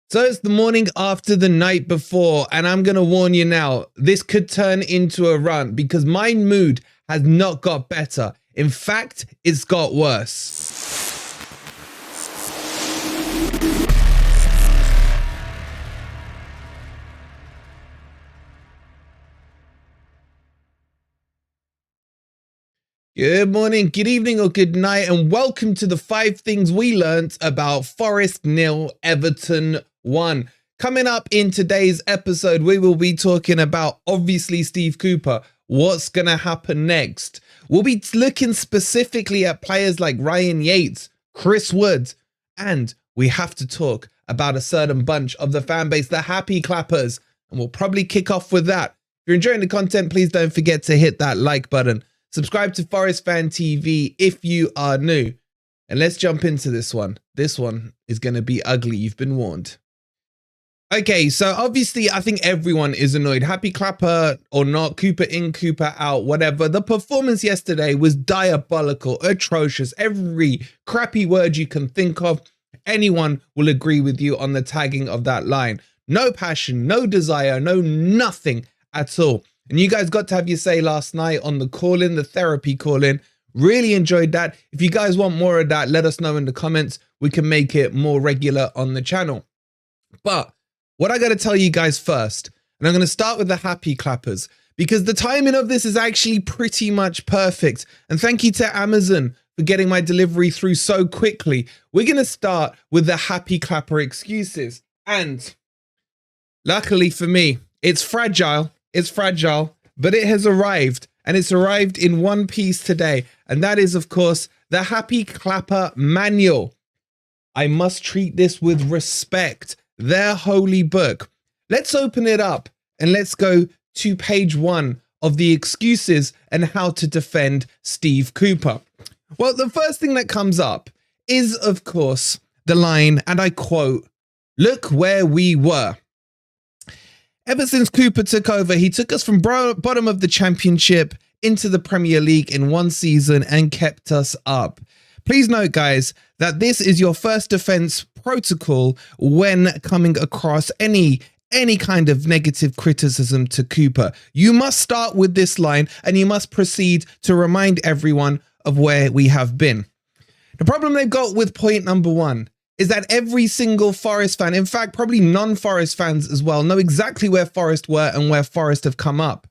So it's the morning after the night before, and I'm going to warn you now, this could turn into a run because my mood has not got better. In fact, it's got worse. Good morning, good evening, or good night, and welcome to the 5 things we learnt about Forest 0, Everton 1. Coming up in today's episode, we will be talking about, obviously, Steve Cooper. What's going to happen next? We'll be looking specifically at players like Ryan Yates, Chris Wood, and we have to talk about a certain bunch of the fan base, the Happy Clappers, and we'll probably kick off with that. If you're enjoying the content, please don't forget to hit that like button. Subscribe to Forest Fan TV if you are new. And let's jump into this one. This one is going to be ugly. You've been warned. Okay, so obviously I think everyone is annoyed. Happy Clapper or not, Cooper in, Cooper out, whatever. The performance yesterday was diabolical, atrocious. Every crappy word you can think of, anyone will agree with you on the tagging of that line. No passion, no desire, no nothing at all. And you guys got to have your say last night on the call-in, the therapy call-in. Really enjoyed that. If you guys want more of that, let us know in the comments. We can make it more regular on the channel. But what I got to tell you guys first, and I'm going to start with the Happy Clappers, because the timing of this is actually pretty much perfect. And thank you to Amazon for getting my delivery through so quickly. We're going to start with the Happy Clapper excuses. And luckily for me, it's fragile. It's fragile, but it has arrived, and it's arrived in one piece today. And that is, of course, the Happy Clapper Manual. I must treat this with respect. Their holy book. Let's open it up and let's go to page 1 of the excuses and how to defend Steve Cooper. Well, the first thing that comes up is, of course, the line, and I quote, "Look where we were." Ever since Cooper took over, he took us from bottom of the championship into the Premier League in one season and kept us up. Please note, guys, that this is your first defense protocol when coming across any kind of negative criticism to Cooper. You must start with this line and you must proceed to remind everyone of where we have been. The problem they've got with point number 1 is that every single Forest fan, in fact, probably non-Forest fans as well, know exactly where Forest were and where Forest have come up.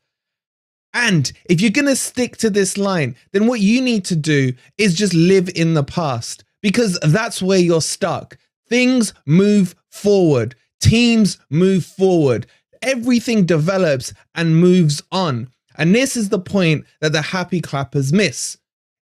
And if you're going to stick to this line, then what you need to do is just live in the past, because that's where you're stuck. Things move forward. Teams move forward. Everything develops and moves on. And this is the point that the Happy Clappers miss.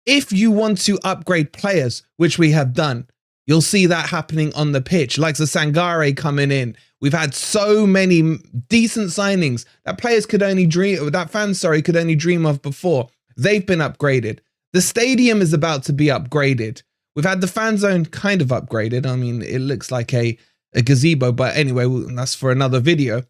If you want to upgrade players, which we have done, you'll see that happening on the pitch, like the Sangare coming in. We've had so many decent signings that players could only dream, that fans, could only dream of before. They've been upgraded. The stadium is about to be upgraded. We've had the fan zone kind of upgraded. I mean, it looks like a gazebo, but anyway, that's for another video.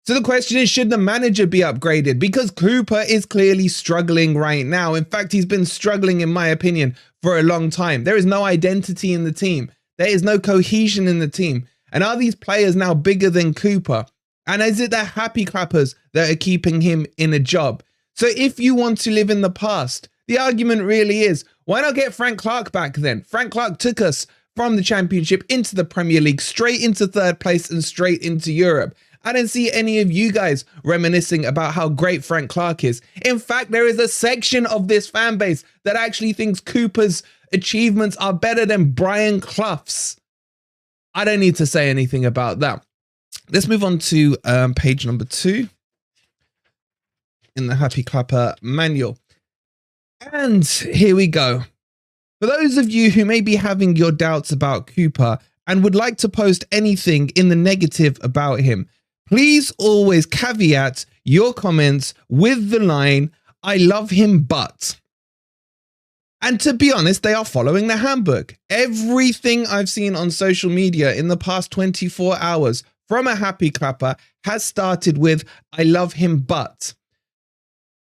So the question is, should the manager be upgraded? Because Cooper is clearly struggling right now. In fact, he's been struggling, in my opinion, for a long time. There is no identity in the team. There is no cohesion in the team. And are these players now bigger than Cooper? And is it the Happy Clappers that are keeping him in a job? So if you want to live in the past, the argument really is, why not get Frank Clark back then? Frank Clark took us from the Championship into the Premier League, straight into 3rd place and straight into Europe. I didn't see any of you guys reminiscing about how great Frank Clark is. In fact, there is a section of this fan base that actually thinks Cooper's achievements are better than Brian Clough's. I don't need to say anything about that. Let's move on to page number 2 in the Happy Clapper Manual. And here we go. For those of you who may be having your doubts about Cooper and would like to post anything in the negative about him, please always caveat your comments with the line, "I love him, but." And to be honest, they are following the handbook. Everything I've seen on social media in the past 24 hours from a Happy Clapper has started with, "I love him, but."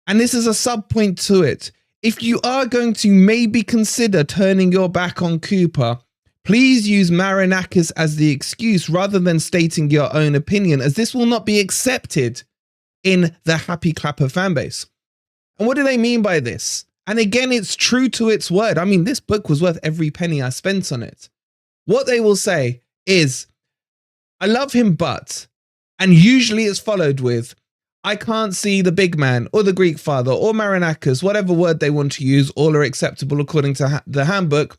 And this is a sub point to it. If you are going to maybe consider turning your back on Cooper, Please use Marinakis as the excuse rather than stating your own opinion, as this will not be accepted in the Happy Clapper fanbase. And what do they mean by this? And again, it's true to its word. I mean, this book was worth every penny I spent on it. What they will say is, I love him, but, and usually it's followed with, I can't see the big man or the Greek father or Marinakis, whatever word they want to use, all are acceptable according to the handbook.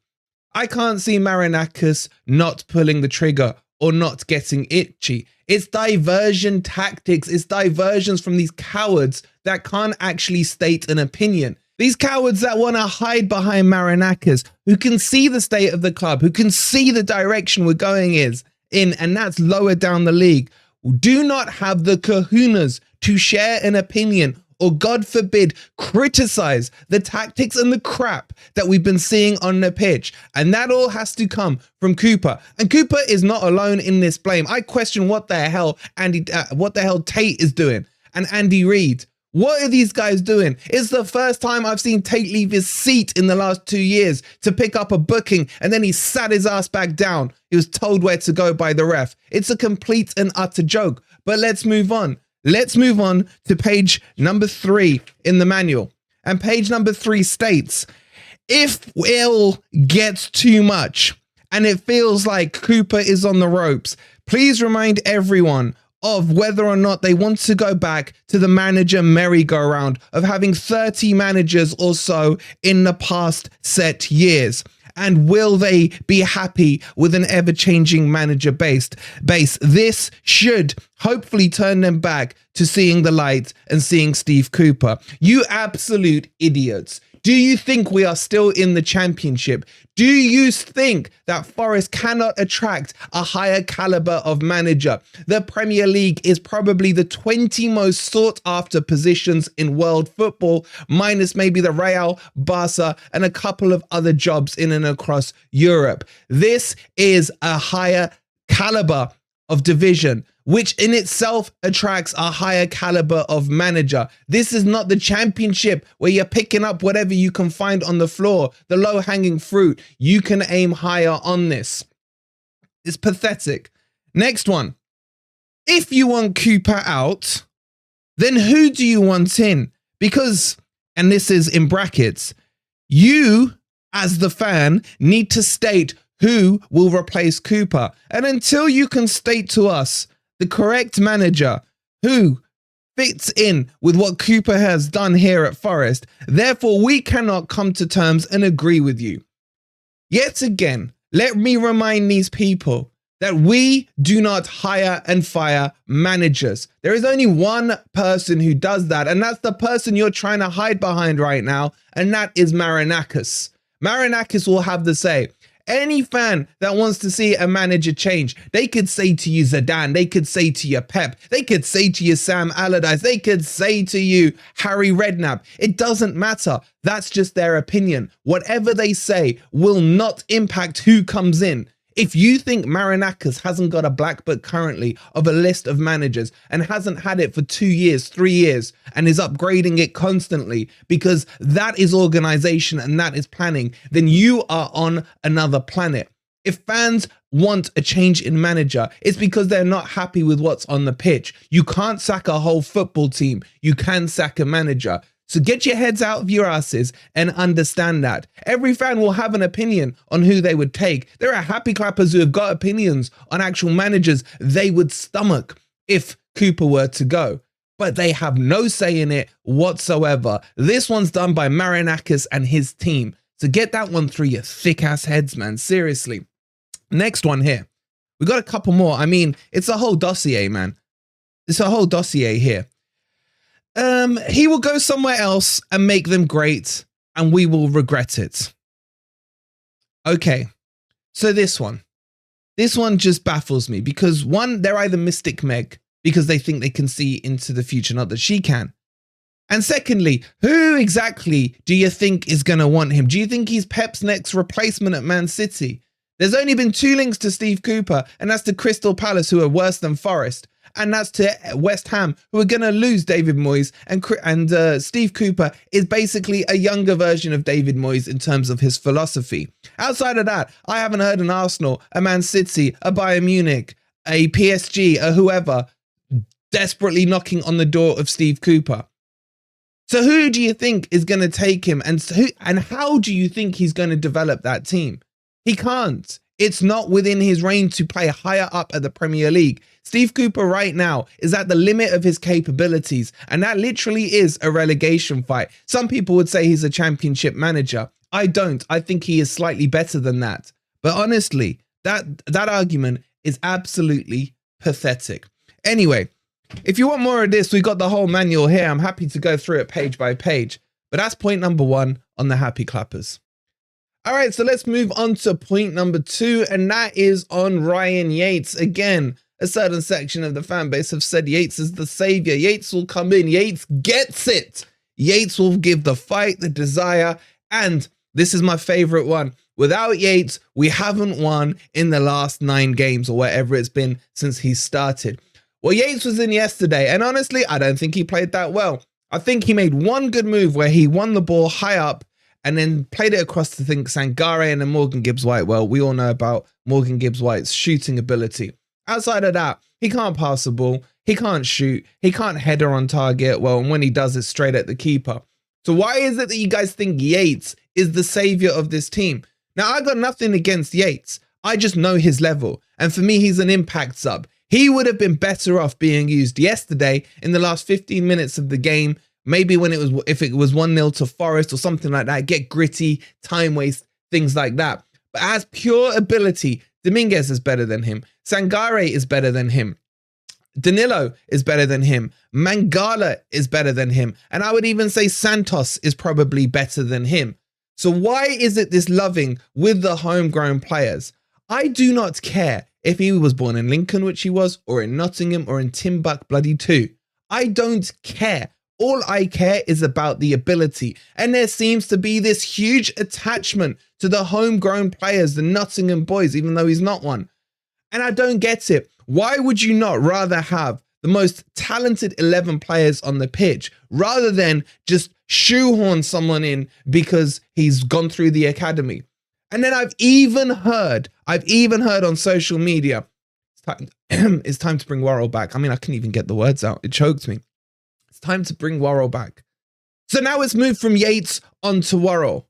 I can't see Marinakis not pulling the trigger or not getting itchy. It's diversion tactics. It's diversions from these cowards that can't actually state an opinion. These cowards that want to hide behind Marinakis, who can see the state of the club, who can see the direction we're going in, and that's lower down the league, do not have the kahunas to share an opinion or, God forbid, criticize the tactics and the crap that we've been seeing on the pitch. And that all has to come from Cooper. And Cooper is not alone in this blame. I question what the hell Tate is doing and Andy Reid. What are these guys doing? It's the first time I've seen Tate leave his seat in the last 2 years to pick up a booking, and then he sat his ass back down. He was told where to go by the ref. It's a complete and utter joke. But let's move on. Let's move on to page number 3 in the manual. And page number 3 states, if ill gets too much and it feels like Cooper is on the ropes, please remind everyone of whether or not they want to go back to the manager merry-go-round of having 30 managers or so in the past set years. And will they be happy with an ever-changing manager base? This should hopefully turn them back to seeing the light and seeing Steve Cooper. You absolute idiots. Do you think we are still in the championship? Do you think that Forest cannot attract a higher caliber of manager? The Premier League is probably the 20 most sought after positions in world football, minus maybe the Real, Barca, and a couple of other jobs in and across Europe. This is a higher caliber of division, which in itself attracts a higher caliber of manager. This is not the championship where you're picking up whatever you can find on the floor, the low-hanging fruit. You can aim higher on this. It's pathetic. Next one. If you want Cooper out, then who do you want in? Because, and this is in brackets, you as the fan need to state who will replace Cooper. And until you can state to us the correct manager who fits in with what Cooper has done here at Forest, therefore we cannot come to terms and agree with you. Yet again, let me remind these people that we do not hire and fire managers. There is only one person who does that, and that's the person you're trying to hide behind right now, and that is Marinakis. Marinakis will have the say. Any fan that wants to see a manager change, they could say to you Zidane, they could say to you Pep, they could say to you Sam Allardyce, they could say to you Harry Redknapp. It doesn't matter. That's just their opinion. Whatever they say will not impact who comes in. If you think Marinakis hasn't got a black book currently of a list of managers and hasn't had it for 2 years, 3 years, and is upgrading it constantly because that is organization and that is planning, then you are on another planet. If fans want a change in manager, it's because they're not happy with what's on the pitch. You can't sack a whole football team. You can sack a manager. So get your heads out of your asses and understand that. Every fan will have an opinion on who they would take. There are happy clappers who have got opinions on actual managers they would stomach if Cooper were to go. But they have no say in it whatsoever. This one's done by Marinakis and his team. So get that one through your thick ass heads, man. Seriously. Next one here. We got a couple more. I mean, it's a whole dossier, man. It's a whole dossier here. He will go somewhere else and make them great, and we will regret it. Okay, so this one just baffles me because one, they're either Mystic Meg because they think they can see into the future, not that she can. And secondly, who exactly do you think is going to want him? Do you think he's Pep's next replacement at Man City? There's only been 2 links to Steve Cooper, and that's to Crystal Palace, who are worse than Forest. and that's to West Ham, who are going to lose David Moyes, and Steve Cooper is basically a younger version of David Moyes in terms of his philosophy. Outside of that, I haven't heard an Arsenal, a Man City, a Bayern Munich, a PSG, a whoever desperately knocking on the door of Steve Cooper. So who do you think is going to take him, and how do you think he's going to develop that team? He can't. It's not within his range to play higher up at the Premier League. Steve Cooper right now is at the limit of his capabilities, and that literally is a relegation fight. Some people would say he's a championship manager. I don't. I think he is slightly better than that. But honestly, that argument is absolutely pathetic. Anyway, if you want more of this, we've got the whole manual here. I'm happy to go through it page by page. But that's point number 1 on the Happy Clappers. All right, so let's move on to point number 2, and that is on Ryan Yates. Again, a certain section of the fan base have said Yates is the savior. Yates will come in. Yates gets it. Yates will give the fight, the desire, and this is my favorite one. Without Yates, we haven't won in the last 9 games or whatever it's been since he started. Well, Yates was in yesterday, and honestly, I don't think he played that well. I think he made one good move where he won the ball high up and then played it across to Sangare and then Morgan Gibbs-White. Well, we all know about Morgan Gibbs-White's shooting ability. Outside of that, he can't pass the ball, he can't shoot, he can't header on target. Well, and when he does, it's straight at the keeper. So why is it that you guys think Yates is the savior of this team? Now, I got nothing against Yates. I just know his level. And for me, he's an impact sub. He would have been better off being used yesterday in the last 15 minutes of the game. Maybe when if it was 1-0 to Forest or something like that, get gritty, time waste, things like that. But as pure ability, Dominguez is better than him. Sangare is better than him. Danilo is better than him. Mangala is better than him. And I would even say Santos is probably better than him. So why is it this loving with the homegrown players? I do not care if he was born in Lincoln, which he was, or in Nottingham, or in Timbuk bloody 2. I don't care. All I care is about the ability. And there seems to be this huge attachment to the homegrown players, the Nottingham boys, even though he's not one. And I don't get it. Why would you not rather have the most talented 11 players on the pitch rather than just shoehorn someone in because he's gone through the academy? And then I've even heard on social media, it's time to bring Worrell back. I mean, I couldn't even get the words out. It choked me. It's time to bring Worrell back. So now it's moved from Yates on to Worrell.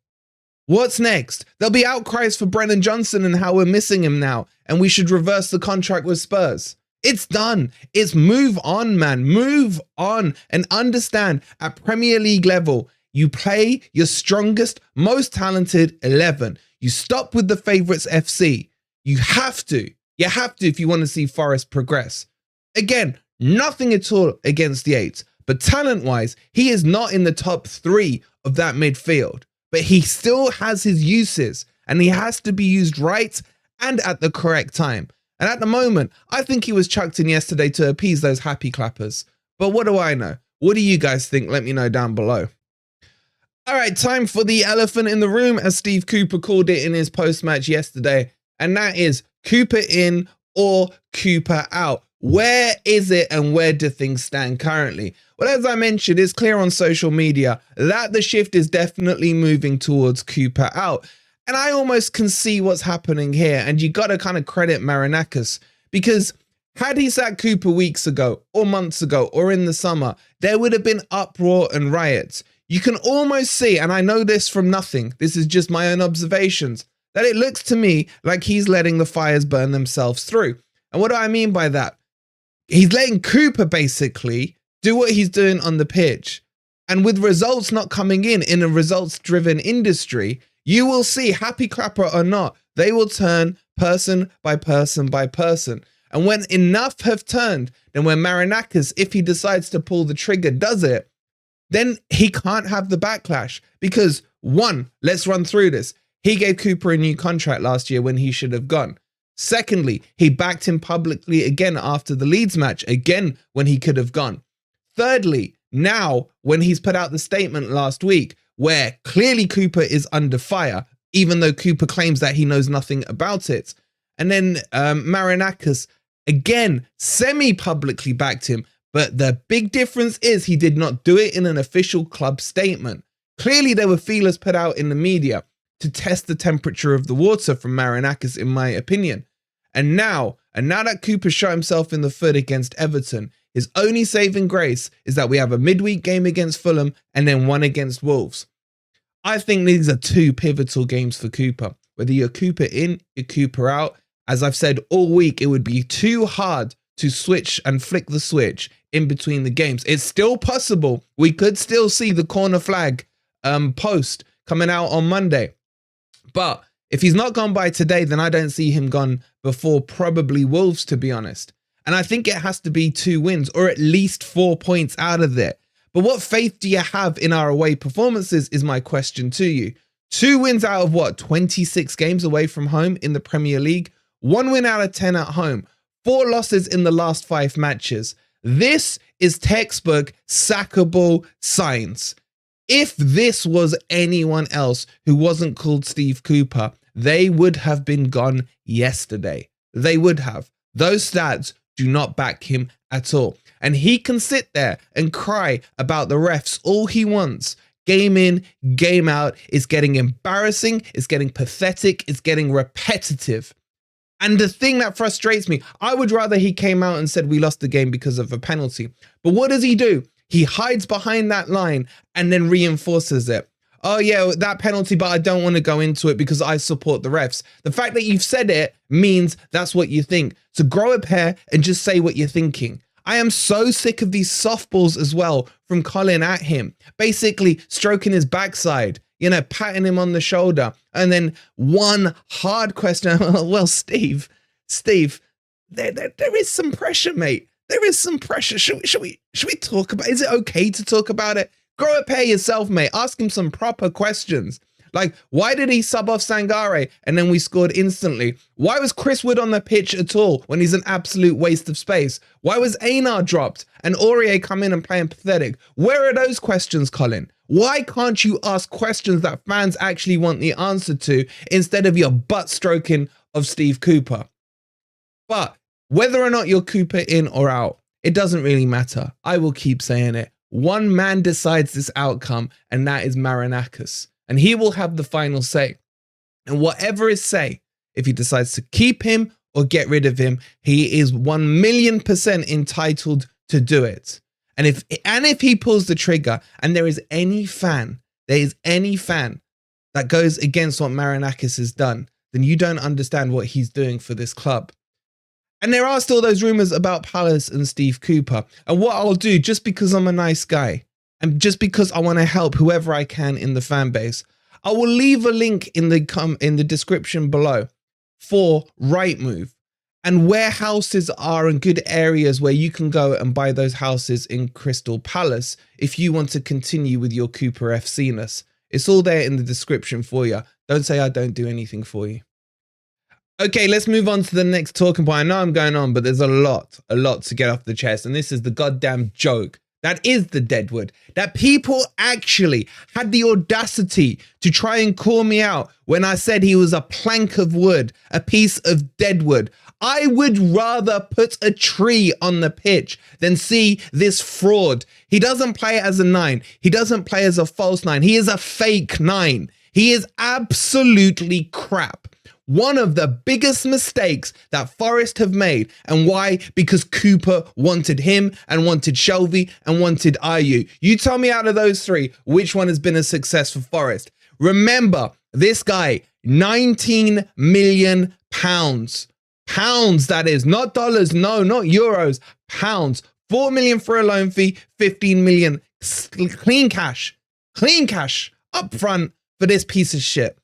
What's next? There'll be outcries for Brennan Johnson and how we're missing him now, and we should reverse the contract with Spurs. It's done. It's move on, man. Move on and understand at Premier League level, you play your strongest, most talented 11. You stop with the favourites FC. You have to if you want to see Forest progress. Again, nothing at all against Yates, but talent-wise, he is not in the top 3 of that midfield. But he still has his uses, and he has to be used right and at the correct time. And at the moment, I think he was chucked in yesterday to appease those happy clappers. But what do I know? What do you guys think? Let me know down below. All right, time for the elephant in the room, as Steve Cooper called it in his post-match yesterday. And that is Cooper in or Cooper out. Where is it and where do things stand currently? Well, as I mentioned, it's clear on social media that the shift is definitely moving towards Cooper out. And I almost can see what's happening here. And you got to kind of credit Marinakis, because had he sat Cooper weeks ago or months ago or in the summer, there would have been uproar and riots. You can almost see, and I know this from nothing, this is just my own observations, that it looks to me like he's letting the fires burn themselves through. And what do I mean by that? He's letting Cooper basically do what he's doing on the pitch. And with results not coming in a results-driven industry, you will see, happy clapper or not, they will turn person by person by person. And when enough have turned, then when Marinakis, if he decides to pull the trigger, does it, then he can't have the backlash. Because one, let's run through this. He gave Cooper a new contract last year when he should have gone. Secondly, he backed him publicly again after the Leeds match, again when he could have gone. Thirdly, now when he's put out the statement last week, where clearly Cooper is under fire, even though Cooper claims that he knows nothing about it. And then Marinakis Again, semi-publicly backed him, but the big difference is he did not do it in an official club statement. Clearly, there were feelers put out in the media to test the temperature of the water from Marinakis, in my opinion. And now that Cooper shot himself in the foot against Everton, his only saving grace is that we have a midweek game against Fulham and then one against Wolves. I think these are two pivotal games for Cooper. Whether you're Cooper in, you're Cooper out. As I've said all week, it would be too hard to switch and flick the switch in between the games. It's still possible. We could still see the corner flag post coming out on Monday. But if he's not gone by today, then I don't see him gone before probably Wolves, to be honest. And I think it has to be 2 wins or at least 4 points out of there. But what faith do you have in our away performances is my question to you. 2 wins out of what? 26 games away from home in the Premier League. 1 win out of 10 at home. 4 losses in the last 5 matches. This is textbook sackable signs. If this was anyone else who wasn't called Steve Cooper, they would have been gone yesterday. They would have. Those stats do not back him at all. And he can sit there and cry about the refs all he wants. Game in, game out. It's getting embarrassing. It's getting pathetic. It's getting repetitive. And the thing that frustrates me, I would rather he came out and said we lost the game because of a penalty. But what does he do? He hides behind that line and then reinforces it. Oh yeah, that penalty, but I don't want to go into it because I support the refs. The fact that you've said it means that's what you think. So grow a pair and just say what you're thinking. I am so sick of these softballs as well from Colin at him, basically stroking his backside, you know, patting him on the shoulder. And then one hard question. Well, Steve, there is some pressure, mate. There is some pressure. Should we talk about it? Is it okay to talk about it? Grow a pair yourself, mate. Ask him some proper questions. Like, why did he sub off Sangare and then we scored instantly? Why was Chris Wood on the pitch at all when he's an absolute waste of space? Why was Einar dropped and Aurier come in and playing pathetic? Where are those questions, Colin? Why can't you ask questions that fans actually want the answer to instead of your butt stroking of Steve Cooper? But whether or not you're Cooper in or out, it doesn't really matter. I will keep saying it. One man decides this outcome, and that is Marinakis. And he will have the final say. And whatever is say, if he decides to keep him or get rid of him, he is 1,000,000% entitled to do it. And if he pulls the trigger and there is any fan that goes against what Marinakis has done, then you don't understand what he's doing for this club. And there are still those rumors about Palace and Steve Cooper. And what I'll do, just because I'm a nice guy, and just because I want to help whoever I can in the fan base, I will leave a link in the description below for Rightmove and where houses are in good areas where you can go and buy those houses in Crystal Palace if you want to continue with your Cooper FC-ness. It's all there in the description for you. Don't say I don't do anything for you. Okay, let's move on to the next talking point. I know I'm going on, but there's a lot to get off the chest. And this is the goddamn joke. That is the Deadwood. That people actually had the audacity to try and call me out when I said he was a plank of wood, a piece of deadwood. I would rather put a tree on the pitch than see this fraud. He doesn't play as a 9. He doesn't play as a false 9. He is a fake 9. He is absolutely crap. One of the biggest mistakes that Forest have made. And why? Because Cooper wanted him and wanted Shelby and wanted Ayew. You tell me out of those 3, which one has been a success for Forest? Remember, this guy, 19 million pounds. Pounds, that is. Not dollars, no, not euros. Pounds. 4 million for a loan fee, 15 million clean cash up front for this piece of shit.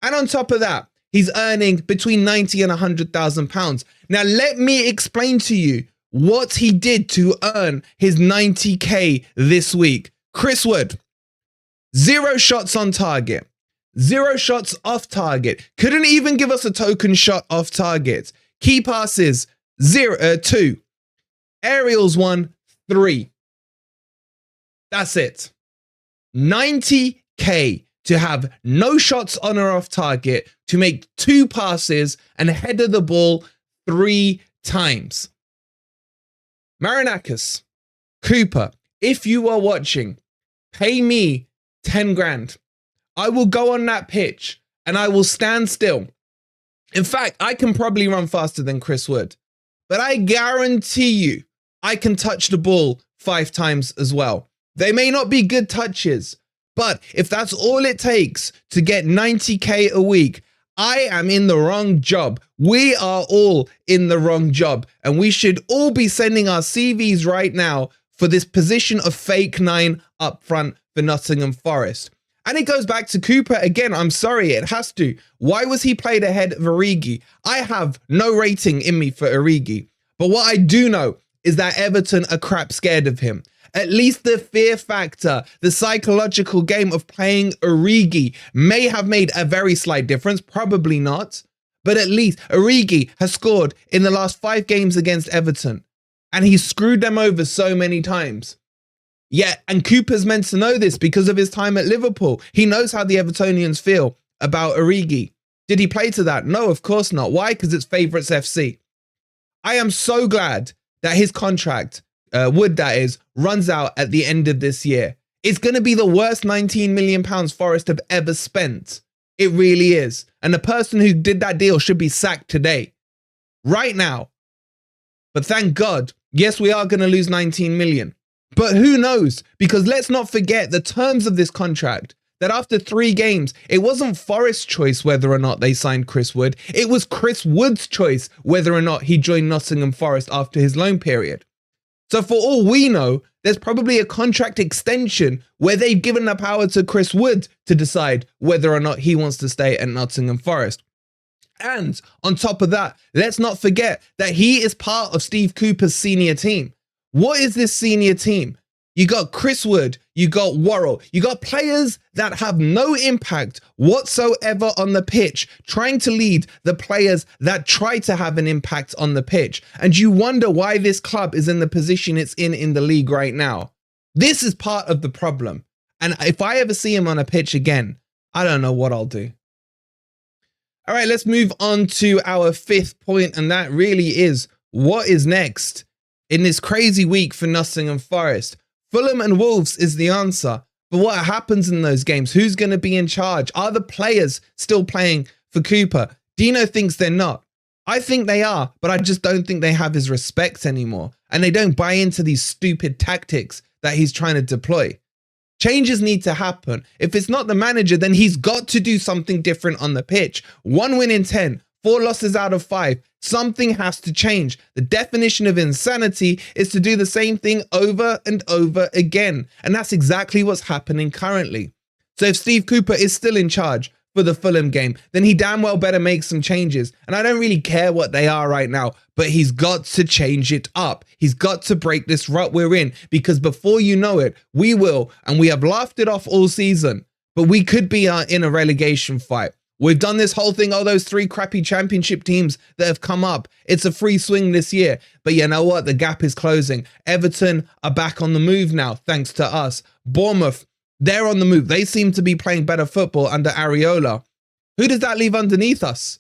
And on top of that, he's earning between 90 and 100,000 pounds. Now, let me explain to you what he did to earn his 90k this week. Chris Wood, 0 shots on target, 0 shots off target. Couldn't even give us a token shot off target. Key passes, 2. Aerials 1, 3. That's it. 90k. To have no shots on or off target, to make 2 passes and header the ball 3 times. Marinakis, Cooper, if you are watching, pay me 10 grand. I will go on that pitch and I will stand still. In fact, I can probably run faster than Chris Wood, but I guarantee you I can touch the ball 5 times as well. They may not be good touches, but if that's all it takes to get 90K a week, I am in the wrong job. We are all in the wrong job, and we should all be sending our CVs right now for this position of fake 9 up front for Nottingham Forest. And it goes back to Cooper again. I'm sorry, it has to. Why was he played ahead of Origi? I have no rating in me for Origi, but what I do know is that Everton are crap scared of him. At least the fear factor, the psychological game of playing Origi may have made a very slight difference, probably not, but at least Origi has scored in the last 5 games against Everton, and he's screwed them over so many times. Yeah, and Cooper's meant to know this because of his time at Liverpool. He knows how the Evertonians feel about Origi. Did he play to that? No, of course not. Why? Because it's Favourites FC. I am so glad that his contract, Wood that is, runs out at the end of this year. It's going to be the worst £19 million Forest have ever spent. It really is. And the person who did that deal should be sacked today. Right now. But thank God, yes, we are going to lose 19 million. But who knows? Because let's not forget the terms of this contract. That after 3 games, it wasn't Forest's choice whether or not they signed Chris Wood. It was Chris Wood's choice whether or not he joined Nottingham Forest after his loan period. So for all we know, there's probably a contract extension where they've given the power to Chris Wood to decide whether or not he wants to stay at Nottingham Forest. And on top of that, let's not forget that he is part of Steve Cooper's senior team. What is this senior team? You got Chris Wood, you got Worrell, you got players that have no impact whatsoever on the pitch, trying to lead the players that try to have an impact on the pitch. And you wonder why this club is in the position it's in the league right now. This is part of the problem. And if I ever see him on a pitch again, I don't know what I'll do. All right, let's move on to our 5th point, and that really is what is next in this crazy week for Nottingham Forest. Fulham and Wolves is the answer, but what happens in those games? Who's going to be in charge? Are the players still playing for Cooper? Dino thinks they're not. I think they are, but I just don't think they have his respect anymore, and they don't buy into these stupid tactics that he's trying to deploy. Changes need to happen. If it's not the manager, then he's got to do something different on the pitch. 1 win in 10, 4 losses out of 5. Something has to change. The definition of insanity is to do the same thing over and over again. And that's exactly what's happening currently. So if Steve Cooper is still in charge for the Fulham game, then he damn well better make some changes. And I don't really care what they are right now, but he's got to change it up. He's got to break this rut we're in, because before you know it, we will, and we have laughed it off all season, but we could be in a relegation fight. We've done this whole thing, oh, those 3 crappy championship teams that have come up. It's a free swing this year. But you know what? The gap is closing. Everton are back on the move now, thanks to us. Bournemouth, they're on the move. They seem to be playing better football under Areola. Who does that leave underneath us?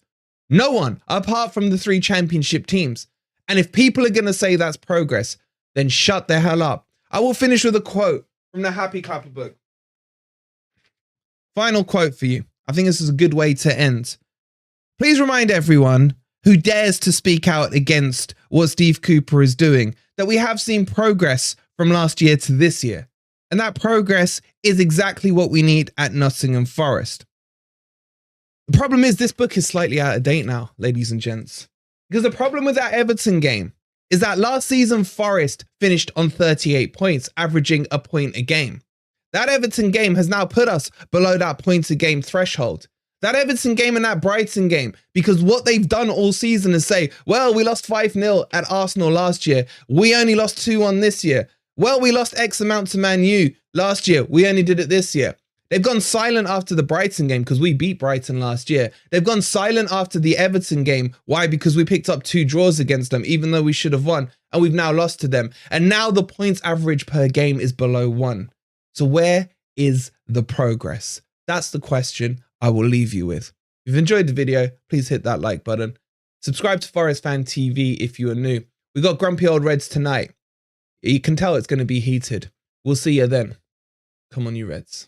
No one, apart from the 3 championship teams. And if people are going to say that's progress, then shut the hell up. I will finish with a quote from the Happy Clapper book. Final quote for you. I think this is a good way to end. Please remind everyone who dares to speak out against what Steve Cooper is doing that we have seen progress from last year to this year. And that progress is exactly what we need at Nottingham Forest. The problem is this book is slightly out of date now, ladies and gents. Because the problem with that Everton game is that last season Forest finished on 38 points, averaging a point a game. That Everton game has now put us below that points a game threshold. That Everton game and that Brighton game, because what they've done all season is say, well, we lost 5-0 at Arsenal last year. We only lost 2-1 this year. Well, we lost X amount to Man U last year. We only did it this year. They've gone silent after the Brighton game because we beat Brighton last year. They've gone silent after the Everton game. Why? Because we picked up 2 draws against them, even though we should have won, and we've now lost to them. And now the points average per game is below 1. So where is the progress? That's the question I will leave you with. If you've enjoyed the video, please hit that like button. Subscribe to Forest Fan TV if you are new. We got Grumpy Old Reds tonight. You can tell it's going to be heated. We'll see you then. Come on, you Reds.